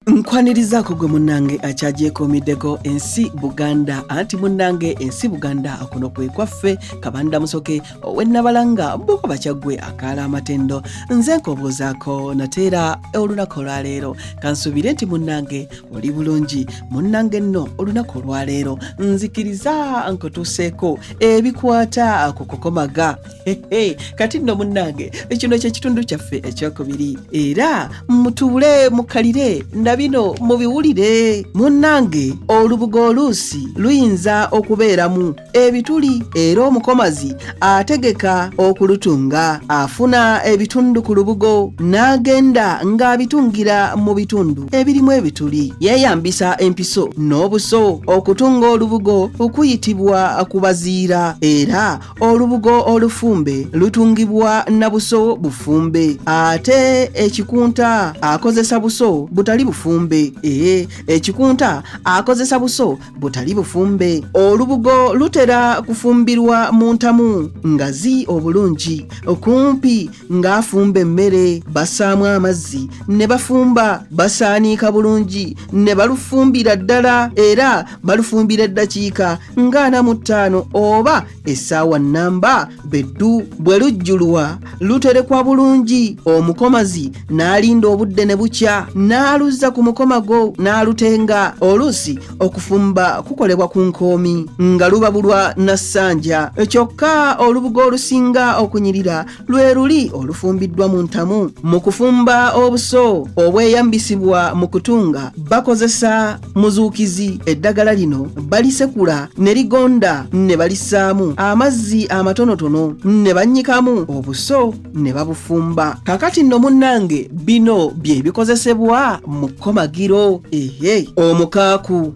Nkwanirizaako gwe munnange akyagyekuumiddeko ensi Buganda anti munnange ensi Buganda kuno kwe kwaffe Kabanda Musoke ow'ennabalanga bw'oba bakyaggwe akaala amatendo nze nkoboozaako nateera olunaku olwaleero kansubire nti munnange oli bulungi munnange nno olunaku olwaleero nzikiriza nkutuuseeko ebikwata ku kukomaga kati nno munnange kino ky'ekitundu kyaffe ekyokubiri era mutuule mukalire bino mubiwulire munnange olubugo oluusi luyinza okubeeramu ebituli era omukomazi ategeka okulutunga afuna ebitundu ku lubugo n'agenda ng'abitungira mu bitundu ebirimu ebituli yeeyambisa empiso n'obuso okutunga olubugo okuyitibwa kubaziira era olubugo olufumbe lutungibwa na buso bufumbe ate ekikunta akozesa buso butali bufumbe ekikunta akozesa buso butali bufumbe olubugo lutera kufumbirwa mu ntamu ngazi obulungi okumpi ng'afumba emmere basaamu amazzi ne bafumba basaaniika bulungi ne balufumbira ddala era balufumbira eddakiika ng'ana mu ttaano oba essaawa nnamba beddu bwe lujjulwa luterekwa bulungi omukomazi n'alinda obudde ne bukya n'aluzza ku mukomago n'alutenga oluusi okufumba kukolebwa ku nkoomi nga lubabulwa na ssanja kyokka olubugo olusinga okunyirira lwe luli olufumbiddwa mu ntamu mu kufumba obuso obweyambisibwa mu kutunga bakozesa muzuukizi eddagala lino balisekula ne ligonda ne balissaamu amazzi amatonotono ne bannyikamu obuso ne babufumba kakati nno munnange bino bye bikozesebwa mu komagiro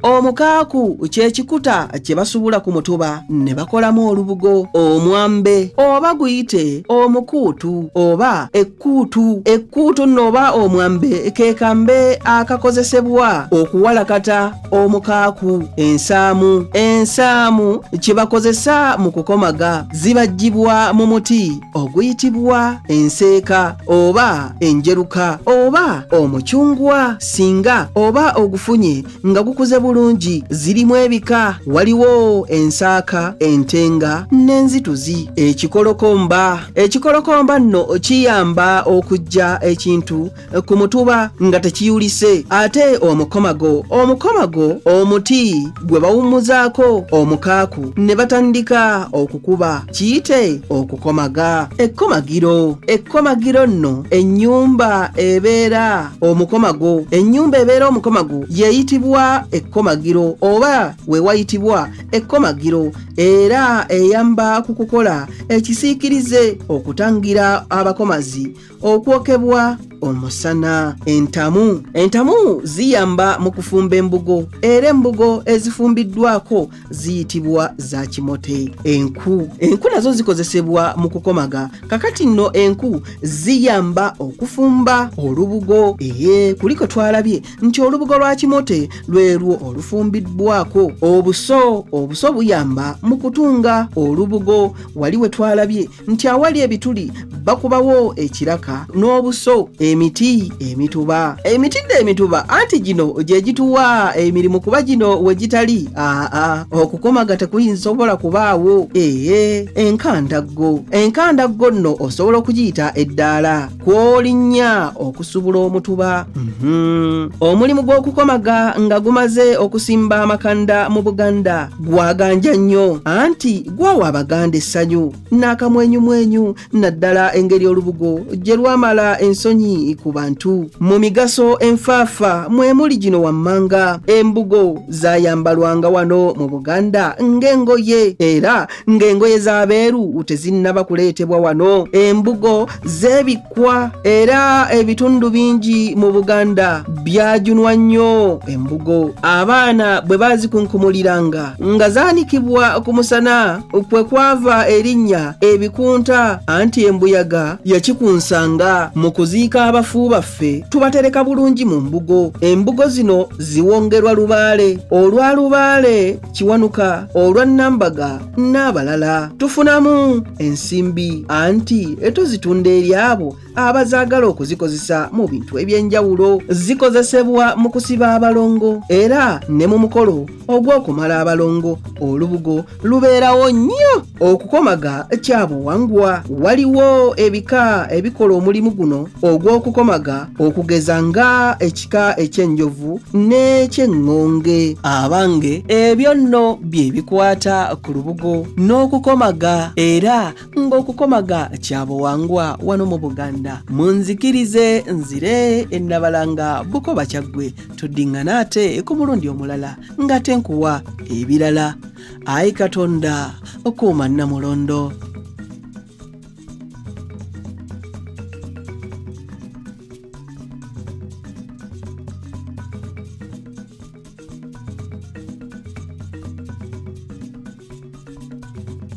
omukaaku kyekikuta kye basubula ku mutuba ne bakolamu olubugo omwambe oba guyite omukuutu oba ekkuutu nno oba omwambe ke kambe akakozesebwa okuwalakata omukaaku ensaamu kye bakozesa mu kukomaga zibajjibwa mu muti oguyitibwa enseeka oba enjeruka oba omucungwa singa oba ogufunye nga gukuze bulungi zirimu ebika waliwo ensaaka entenga n'enzituzi ekikolokomba nno kiyamba okujja ekintu ku mutuba nga tekiyulise ate omukomago omuti gwe bawummuzaako omukaaku ne batandika okukuba kiyite okukomaga ekkomagiro nno ennyumba ebeera omukomago yeeyitibwa ekkomagiro oba we wayitibwa ekkomagiro era eyamba ku kukola ekisiikirize okutangira abakomazi okwokebwa omusana entamu ziyamba mu kufumba embugo era embugo ezifumbiddwako ziyitibwa za kimote enku nazo zikozesebwa mu kukomaga kakati nno enku ziyamba okufumba olubugo kuliko twalabye nti olubugo lwa kimote lwerwo olufumbiddwako obuso buyamba mu kutunga olubugo wali we twalabye nti awali ebituli bakubawo ekiraka n'obuso emituba anti gino gye gituwa emirimu kuba gino we gitali okukomaga tekuyinsobola kubaawo enkandaggo nno osobola okugiyita eddaala kw'olinnya okusubula omutuba omulimu gw'okukomaga nga gumaze okusimba amakanda mu Buganda gwaganja nnyo anti gwawa Abaganda essanyu n'akamwenyumwenyu naddala engeri olubugo gye lwamala ensonyi ku bantu mu migaso enfaafa mwe muli gino wammanga embugo zayambalwanga wano mu Buganda ng'engoye era ng'engoye z'abeeru tezinnaba kuleetebwa wano embugo zeebikkwa era ebitundu bingi mu Buganda byajunwa nnyo embugo abaana bwe bazikunkumuliranga nga zaanikibwa ku musana kwe kwava erinnya ebikunta anti embuyaga yakikunsanga nga mu kuziika abafu baffe tubatereka bulungi mu mbugo. Embugo zino ziwongerwa Lubaale, olwa Lubaale, Kiwanuka, olwa Nambaga n'abalala. Tufunamu ensimbi anti tuzitunda eri abo abazaagala okuzikozesa mu bintu ebyenjawulo. Zikozesebwa mu kusiba abalongo era ne mu mukolo ogw'okumala abalongo. Olubugo lubeerawo nnyo. Okukomaga kyabuwangwa. Waliwo ebika ebikola omulimu guno ogw'okukomaga, okugeza nga ekika eky'enjovu n'eky'eŋŋonge. Abange ebyo nno bye bikwata ku lubugo n'okukomaga, era ng'okukomaga kyabuwangwa wano mu Buganda. Munzikirize nzire ennabalanga Bukoba Kyaggwe, tuddiŋŋana ate ku mulundi omulala nga tenkuwa ebirala. Ayi Katonda okuuma Namulondo.